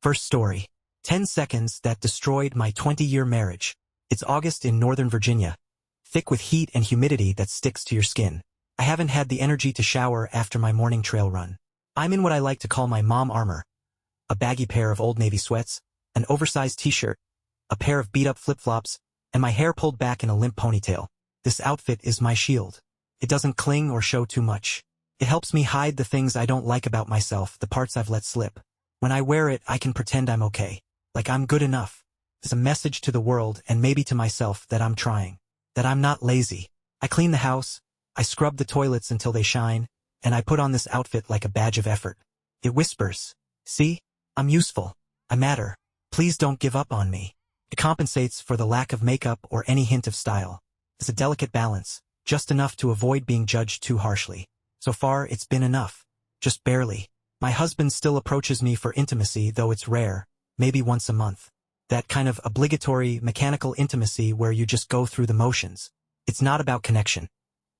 First story. 10 seconds that destroyed my 20-year marriage. It's August in Northern Virginia, thick with heat and humidity that sticks to your skin. I haven't had the energy to shower after my morning trail run. I'm in what I like to call my mom armor. A baggy pair of Old Navy sweats, an oversized t-shirt, a pair of beat-up flip-flops, and my hair pulled back in a limp ponytail. This outfit is my shield. It doesn't cling or show too much. It helps me hide the things I don't like about myself, the parts I've let slip. When I wear it, I can pretend I'm okay. Like I'm good enough. It's a message to the world and maybe to myself that I'm trying. That I'm not lazy. I clean the house, I scrub the toilets until they shine, and I put on this outfit like a badge of effort. It whispers, see, I'm useful. I matter. Please don't give up on me. It compensates for the lack of makeup or any hint of style. It's a delicate balance, just enough to avoid being judged too harshly. So far, it's been enough. Just barely. My husband still approaches me for intimacy, though it's rare, maybe once a month. That kind of obligatory, mechanical intimacy where you just go through the motions. It's not about connection.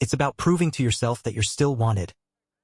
It's about proving to yourself that you're still wanted,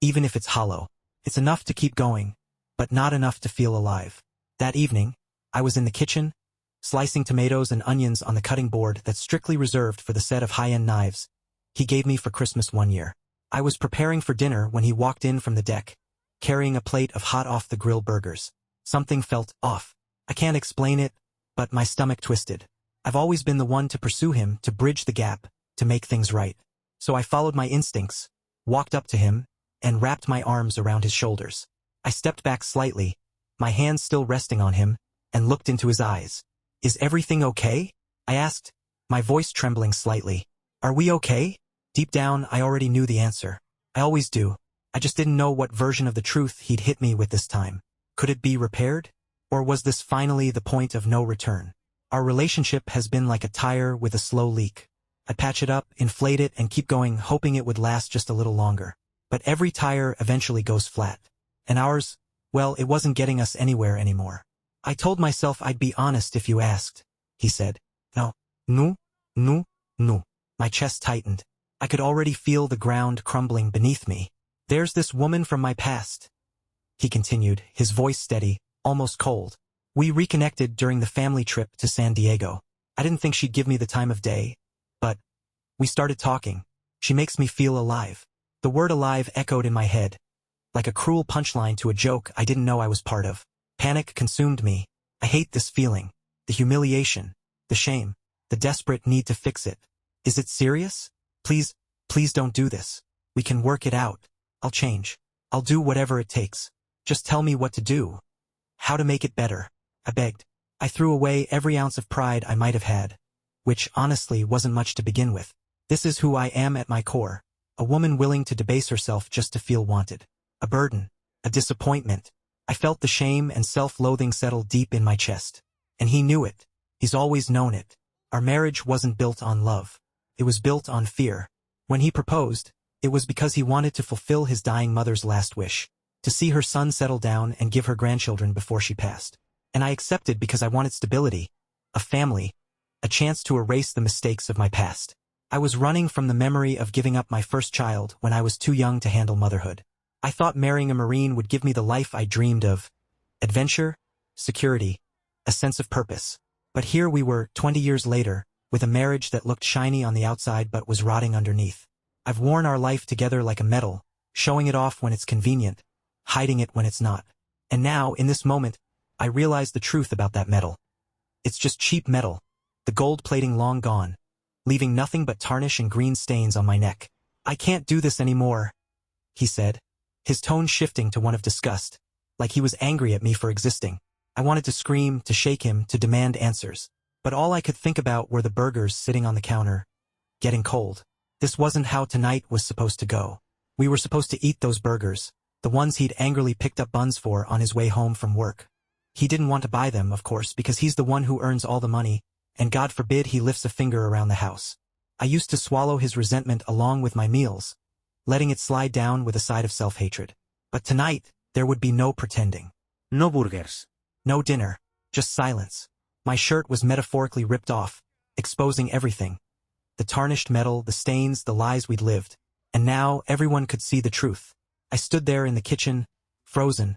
even if it's hollow. It's enough to keep going, but not enough to feel alive. That evening, I was in the kitchen, slicing tomatoes and onions on the cutting board that's strictly reserved for the set of high-end knives he gave me for Christmas one year. I was preparing for dinner when he walked in from the deck, carrying a plate of hot off-the-grill burgers. Something felt off. I can't explain it, but my stomach twisted. I've always been the one to pursue him, to bridge the gap, to make things right. So I followed my instincts, walked up to him, and wrapped my arms around his shoulders. I stepped back slightly, my hands still resting on him, and looked into his eyes. Is everything okay? I asked, my voice trembling slightly. Are we okay? Deep down, I already knew the answer. I always do. I just didn't know what version of the truth he'd hit me with this time. Could it be repaired? Or was this finally the point of no return? Our relationship has been like a tire with a slow leak. I'd patch it up, inflate it, and keep going, hoping it would last just a little longer. But every tire eventually goes flat. And ours, well, it wasn't getting us anywhere anymore. I told myself I'd be honest if you asked, he said. No. No. My chest tightened. I could already feel the ground crumbling beneath me. There's this woman from my past, he continued, his voice steady, almost cold. We reconnected during the family trip to San Diego. I didn't think she'd give me the time of day, but we started talking. She makes me feel alive. The word alive echoed in my head, like a cruel punchline to a joke I didn't know I was part of. Panic consumed me. I hate this feeling. The humiliation, the shame, the desperate need to fix it. Is it serious? Please don't do this. We can work it out. I'll change. I'll do whatever it takes. Just tell me what to do. How to make it better. I begged. I threw away every ounce of pride I might have had, which honestly wasn't much to begin with. This is who I am at my core. A woman willing to debase herself just to feel wanted. A burden. A disappointment. I felt the shame and self-loathing settle deep in my chest. And he knew it. He's always known it. Our marriage wasn't built on love. It was built on fear. When he proposed, it was because he wanted to fulfill his dying mother's last wish, to see her son settle down and give her grandchildren before she passed. And I accepted because I wanted stability, a family, a chance to erase the mistakes of my past. I was running from the memory of giving up my first child when I was too young to handle motherhood. I thought marrying a Marine would give me the life I dreamed of. Adventure, security, a sense of purpose. But here we were, 20 years later, with a marriage that looked shiny on the outside but was rotting underneath. I've worn our life together like a medal, showing it off when it's convenient, hiding it when it's not. And now, in this moment, I realize the truth about that metal. It's just cheap metal, the gold plating long gone, leaving nothing but tarnish and green stains on my neck. I can't do this anymore, he said, his tone shifting to one of disgust, like he was angry at me for existing. I wanted to scream, to shake him, to demand answers. But all I could think about were the burgers sitting on the counter, getting cold. This wasn't how tonight was supposed to go. We were supposed to eat those burgers, the ones he'd angrily picked up buns for on his way home from work. He didn't want to buy them, of course, because he's the one who earns all the money, and God forbid he lifts a finger around the house. I used to swallow his resentment along with my meals, letting it slide down with a side of self-hatred. But tonight, there would be no pretending. No burgers. No dinner, just silence. My shirt was metaphorically ripped off, exposing everything. The tarnished metal, the stains, the lies we'd lived. And now everyone could see the truth. I stood there in the kitchen, frozen,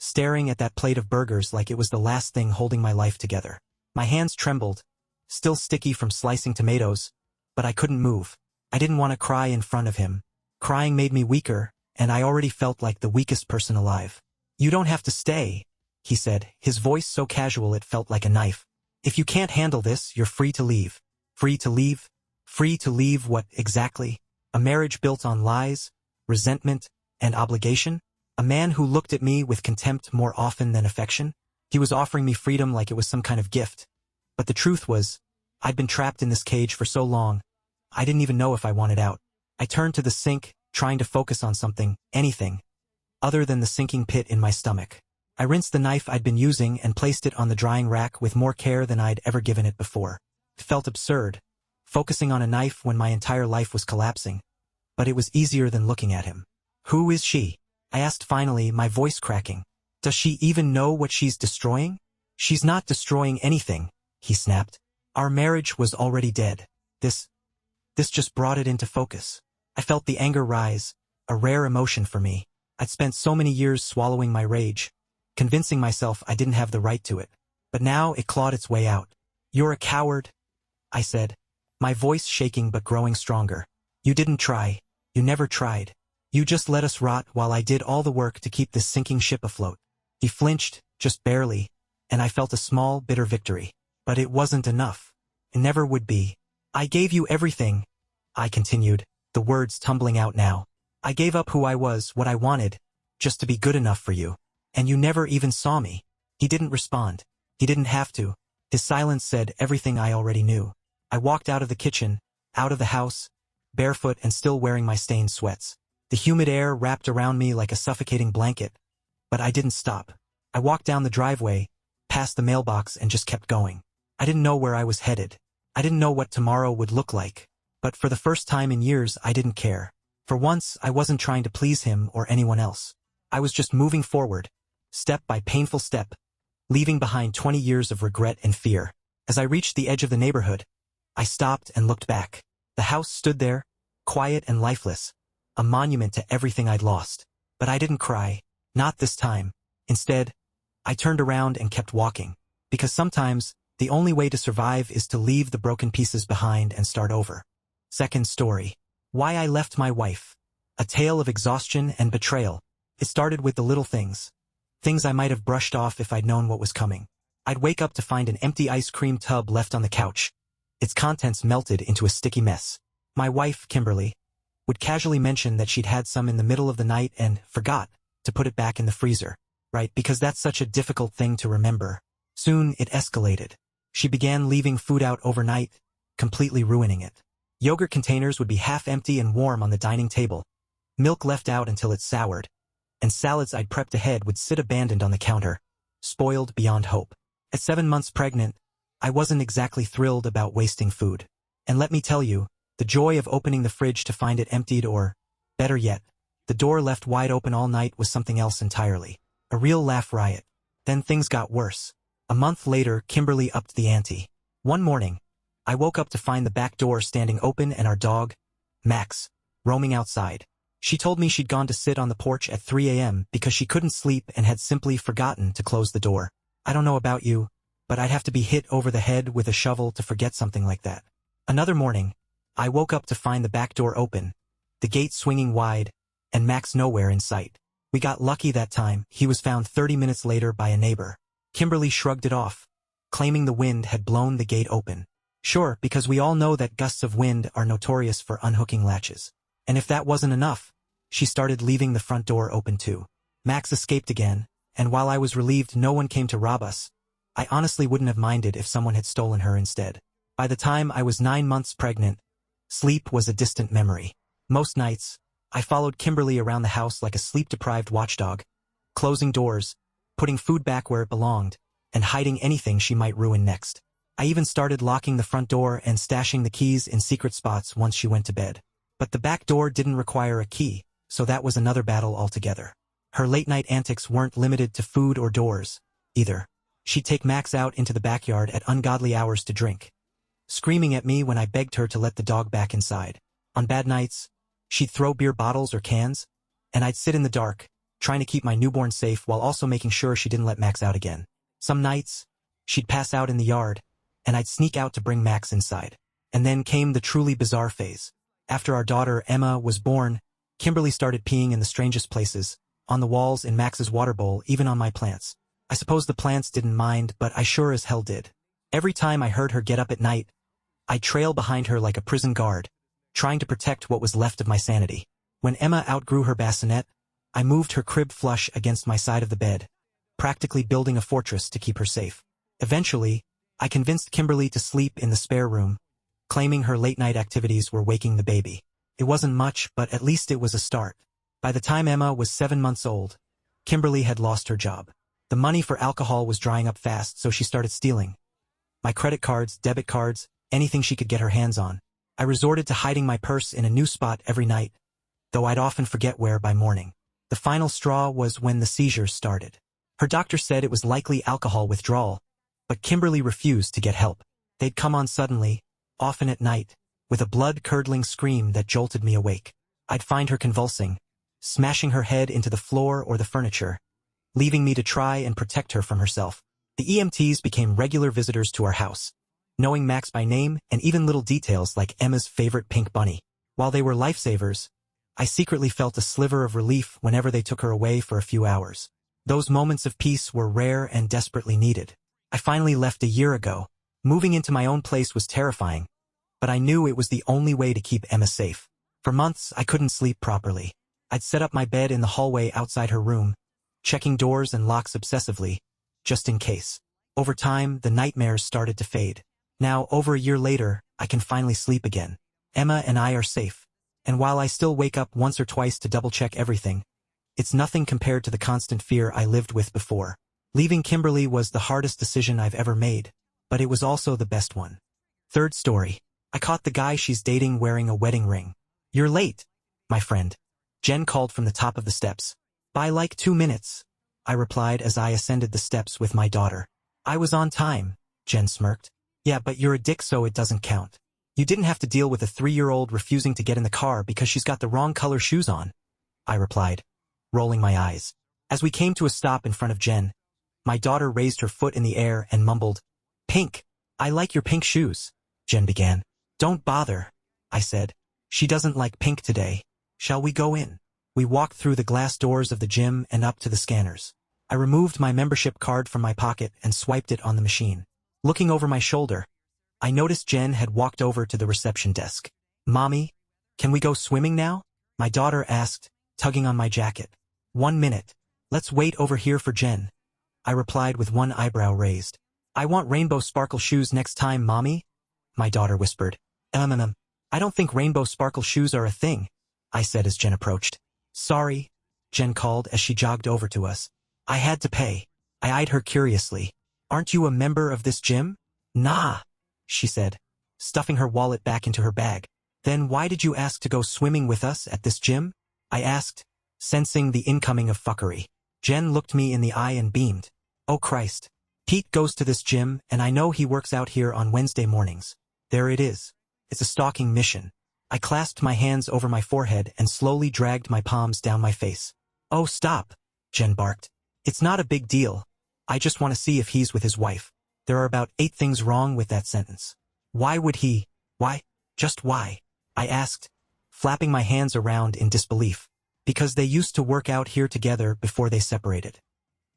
staring at that plate of burgers like it was the last thing holding my life together. My hands trembled, still sticky from slicing tomatoes, but I couldn't move. I didn't want to cry in front of him. Crying made me weaker, and I already felt like the weakest person alive. "You don't have to stay," he said, his voice so casual it felt like a knife. "If you can't handle this, you're free to leave." Free to leave? Free to leave what exactly? A marriage built on lies, resentment, and obligation? A man who looked at me with contempt more often than affection? He was offering me freedom like it was some kind of gift. But the truth was, I'd been trapped in this cage for so long, I didn't even know if I wanted out. I turned to the sink, trying to focus on something, anything, other than the sinking pit in my stomach. I rinsed the knife I'd been using and placed it on the drying rack with more care than I'd ever given it before. It felt absurd, focusing on a knife when my entire life was collapsing. But it was easier than looking at him. "Who is she?" I asked finally, my voice cracking. "Does she even know what she's destroying?" "She's not destroying anything," he snapped. "Our marriage was already dead. This just brought it into focus." I felt the anger rise, a rare emotion for me. I'd spent so many years swallowing my rage, convincing myself I didn't have the right to it. But now it clawed its way out. "You're a coward," I said, my voice shaking but growing stronger. "You didn't try. You never tried. You just let us rot while I did all the work to keep this sinking ship afloat." He flinched, just barely, and I felt a small, bitter victory. But it wasn't enough. It never would be. "I gave you everything," I continued, the words tumbling out now. "I gave up who I was, what I wanted, just to be good enough for you. And you never even saw me." He didn't respond. He didn't have to. His silence said everything I already knew. I walked out of the kitchen, out of the house, barefoot and still wearing my stained sweats. The humid air wrapped around me like a suffocating blanket. But I didn't stop. I walked down the driveway, past the mailbox, and just kept going. I didn't know where I was headed. I didn't know what tomorrow would look like. But for the first time in years, I didn't care. For once, I wasn't trying to please him or anyone else. I was just moving forward, step by painful step, leaving behind 20 years of regret and fear. As I reached the edge of the neighborhood, I stopped and looked back. The house stood there, quiet and lifeless, a monument to everything I'd lost. But I didn't cry. Not this time. Instead, I turned around and kept walking. Because sometimes, the only way to survive is to leave the broken pieces behind and start over. Second story. Why I left my wife. A tale of exhaustion and betrayal. It started with the little things. Things I might have brushed off if I'd known what was coming. I'd wake up to find an empty ice cream tub left on the couch. Its contents melted into a sticky mess. My wife, Kimberly, would casually mention that she'd had some in the middle of the night and forgot to put it back in the freezer. Right, because that's such a difficult thing to remember. Soon it escalated. She began leaving food out overnight, completely ruining it. Yogurt containers would be half empty and warm on the dining table, milk left out until it soured, and salads I'd prepped ahead would sit abandoned on the counter, spoiled beyond hope. At 7 months pregnant, I wasn't exactly thrilled about wasting food. And let me tell you, the joy of opening the fridge to find it emptied or, better yet, the door left wide open all night was something else entirely. A real laugh riot. Then things got worse. A month later, Kimberly upped the ante. One morning, I woke up to find the back door standing open and our dog, Max, roaming outside. She told me she'd gone to sit on the porch at 3 a.m. because she couldn't sleep and had simply forgotten to close the door. I don't know about you, but I'd have to be hit over the head with a shovel to forget something like that. Another morning, I woke up to find the back door open, the gate swinging wide, and Max nowhere in sight. We got lucky that time. He was found 30 minutes later by a neighbor. Kimberly shrugged it off, claiming the wind had blown the gate open. Sure, because we all know that gusts of wind are notorious for unhooking latches. And if that wasn't enough, she started leaving the front door open too. Max escaped again, and while I was relieved no one came to rob us, I honestly wouldn't have minded if someone had stolen her instead. By the time I was 9 months pregnant, sleep was a distant memory. Most nights, I followed Kimberly around the house like a sleep-deprived watchdog, closing doors, putting food back where it belonged, and hiding anything she might ruin next. I even started locking the front door and stashing the keys in secret spots once she went to bed. But the back door didn't require a key, so that was another battle altogether. Her late-night antics weren't limited to food or doors, either. She'd take Max out into the backyard at ungodly hours to drink, screaming at me when I begged her to let the dog back inside. On bad nights, she'd throw beer bottles or cans, and I'd sit in the dark, trying to keep my newborn safe while also making sure she didn't let Max out again. Some nights, she'd pass out in the yard, and I'd sneak out to bring Max inside. And then came the truly bizarre phase. After our daughter, Emma, was born, Kimberly started peeing in the strangest places, on the walls, in Max's water bowl, even on my plants. I suppose the plants didn't mind, but I sure as hell did. Every time I heard her get up at night, I'd trail behind her like a prison guard, trying to protect what was left of my sanity. When Emma outgrew her bassinet, I moved her crib flush against my side of the bed, practically building a fortress to keep her safe. Eventually, I convinced Kimberly to sleep in the spare room, claiming her late-night activities were waking the baby. It wasn't much, but at least it was a start. By the time Emma was 7 months old, Kimberly had lost her job. The money for alcohol was drying up fast, so she started stealing my credit cards, debit cards, anything she could get her hands on. I resorted to hiding my purse in a new spot every night, though I'd often forget where by morning. The final straw was when the seizures started. Her doctor said it was likely alcohol withdrawal, but Kimberly refused to get help. They'd come on suddenly, often at night, with a blood-curdling scream that jolted me awake. I'd find her convulsing, smashing her head into the floor or the furniture, leaving me to try and protect her from herself. The EMTs became regular visitors to our house, knowing Max by name and even little details like Emma's favorite pink bunny. While they were lifesavers, I secretly felt a sliver of relief whenever they took her away for a few hours. Those moments of peace were rare and desperately needed. I finally left a year ago. Moving into my own place was terrifying, but I knew it was the only way to keep Emma safe. For months, I couldn't sleep properly. I'd set up my bed in the hallway outside her room, checking doors and locks obsessively, just in case. Over time, the nightmares started to fade. Now, over a year later, I can finally sleep again. Emma and I are safe. And while I still wake up once or twice to double-check everything, it's nothing compared to the constant fear I lived with before. Leaving Kimberly was the hardest decision I've ever made, but it was also the best one. Third story. I caught the guy she's dating wearing a wedding ring. "You're late, my friend," Jen called from the top of the steps. "By like 2 minutes," I replied as I ascended the steps with my daughter. "I was on time," Jen smirked. "Yeah, but you're a dick, so it doesn't count. You didn't have to deal with a 3-year-old refusing to get in the car because she's got the wrong color shoes on," I replied, rolling my eyes. As we came to a stop in front of Jen, my daughter raised her foot in the air and mumbled, "Pink, I like your pink shoes," Jen began. "Don't bother," I said. "She doesn't like pink today. Shall we go in?" We walked through the glass doors of the gym and up to the scanners. I removed my membership card from my pocket and swiped it on the machine. Looking over my shoulder, I noticed Jen had walked over to the reception desk. "Mommy, can we go swimming now?" my daughter asked, tugging on my jacket. "1 minute. Let's wait over here for Jen," I replied with one eyebrow raised. "I want rainbow sparkle shoes next time, Mommy," my daughter whispered. I don't think rainbow sparkle shoes are a thing," I said as Jen approached. "Sorry," Jen called as she jogged over to us. "I had to pay." I eyed her curiously. "Aren't you a member of this gym?" "Nah," she said, stuffing her wallet back into her bag. "Then why did you ask to go swimming with us at this gym?" I asked, sensing the incoming of fuckery. Jen looked me in the eye and beamed. "Oh Christ. Pete goes to this gym, and I know he works out here on Wednesday mornings. There it is. It's a stalking mission." I clasped my hands over my forehead and slowly dragged my palms down my face. "Oh, stop," Jen barked. "It's not a big deal. I just want to see if he's with his wife. There are about 8 things wrong with that sentence." "Why would he? Why? Just why?" I asked, flapping my hands around in disbelief. "Because they used to work out here together before they separated.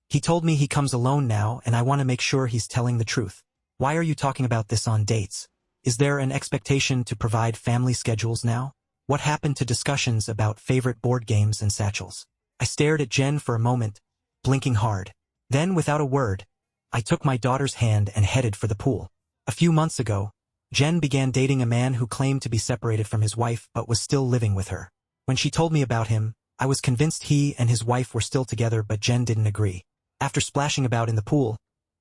He told me he comes alone now, and I want to make sure he's telling the truth." "Why are you talking about this on dates? Is there an expectation to provide family schedules now? What happened to discussions about favorite board games and satchels?" I stared at Jen for a moment, blinking hard. Then, without a word, I took my daughter's hand and headed for the pool. A few months ago, Jen began dating a man who claimed to be separated from his wife but was still living with her. When she told me about him, I was convinced he and his wife were still together, but Jen didn't agree. After splashing about in the pool,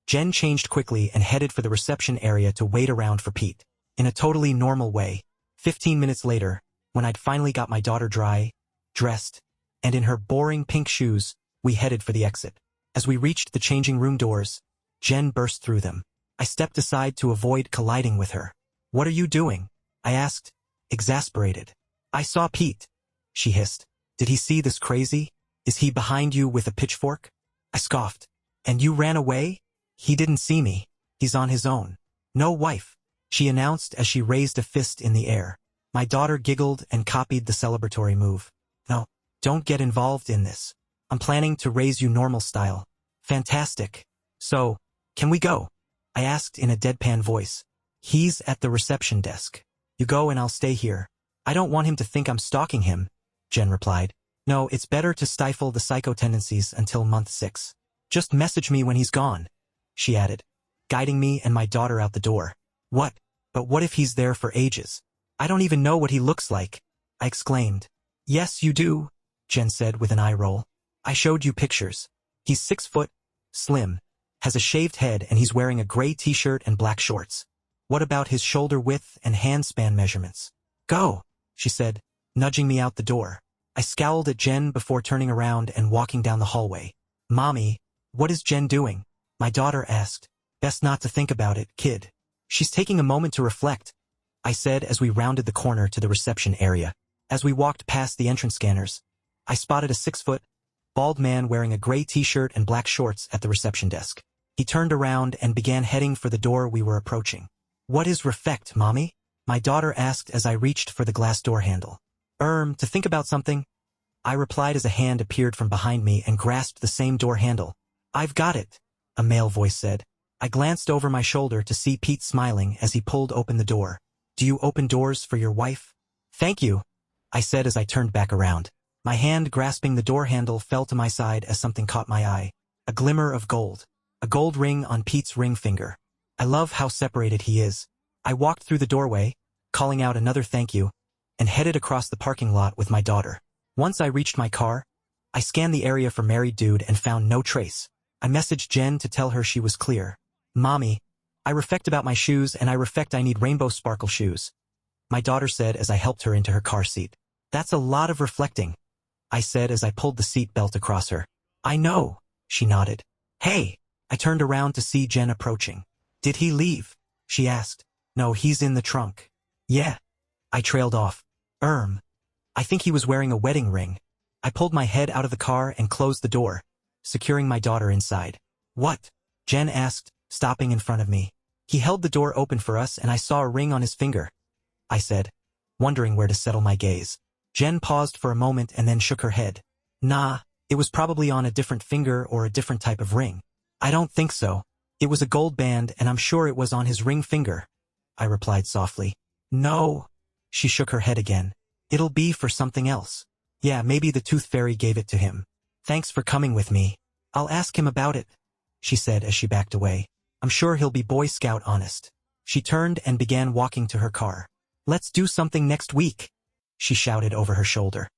Jen changed quickly and headed for the reception area to wait around for Pete. In a totally normal way, 15 minutes later, when I'd finally got my daughter dry, dressed, and in her boring pink shoes, we headed for the exit. As we reached the changing room doors, Jen burst through them. I stepped aside to avoid colliding with her. "What are you doing?" I asked, exasperated. "I saw Pete," she hissed. "Did he see this crazy?" Is he behind you with a pitchfork? I scoffed. And you ran away? He didn't see me. He's on his own. No, wife, she announced as she raised a fist in the air. My daughter giggled and copied the celebratory move. No, don't get involved in this. I'm planning to raise you normal style. Fantastic. So, can we go? I asked in a deadpan voice. He's at the reception desk. You go and I'll stay here. I don't want him to think I'm stalking him, Jen replied. No, it's better to stifle the psycho tendencies until month 6. Just message me when he's gone, she added, guiding me and my daughter out the door. What? But what if he's there for ages? I don't even know what he looks like, I exclaimed. Yes, you do, Jen said with an eye roll. I showed you pictures. He's 6 foot, slim, has a shaved head, and he's wearing a gray t-shirt and black shorts. What about his shoulder width and hand span measurements? Go, she said, nudging me out the door. I scowled at Jen before turning around and walking down the hallway. Mommy, what is Jen doing? My daughter asked. Best not to think about it, kid. She's taking a moment to reflect, I said as we rounded the corner to the reception area. As we walked past the entrance scanners, I spotted a 6-foot, bald man wearing a gray t-shirt and black shorts at the reception desk. He turned around and began heading for the door we were approaching. What is reflect, Mommy? My daughter asked as I reached for the glass door handle. To think about something, I replied as a hand appeared from behind me and grasped the same door handle. I've got it, a male voice said. I glanced over my shoulder to see Pete smiling as he pulled open the door. Do you open doors for your wife? Thank you, I said as I turned back around. My hand grasping the door handle fell to my side as something caught my eye. A glimmer of gold. A gold ring on Pete's ring finger. I love how separated he is. I walked through the doorway, calling out another thank you, and headed across the parking lot with my daughter. Once I reached my car, I scanned the area for married dude and found no trace. I messaged Jen to tell her she was clear. Mommy, I reflect about my shoes and I reflect I need rainbow sparkle shoes, my daughter said as I helped her into her car seat. That's a lot of reflecting, I said as I pulled the seat belt across her. I know, she nodded. Hey, I turned around to see Jen approaching. Did he leave? She asked. No, he's in the trunk. Yeah. I trailed off. I think he was wearing a wedding ring. I pulled my head out of the car and closed the door, securing my daughter inside. What? Jen asked, stopping in front of me. He held the door open for us and I saw a ring on his finger, I said, wondering where to settle my gaze. Jen paused for a moment and then shook her head. Nah, it was probably on a different finger or a different type of ring. I don't think so. It was a gold band and I'm sure it was on his ring finger, I replied softly. No, she shook her head again. It'll be for something else. Yeah, maybe the tooth fairy gave it to him. Thanks for coming with me. I'll ask him about it, she said as she backed away. I'm sure he'll be Boy Scout honest. She turned and began walking to her car. Let's do something next week, she shouted over her shoulder.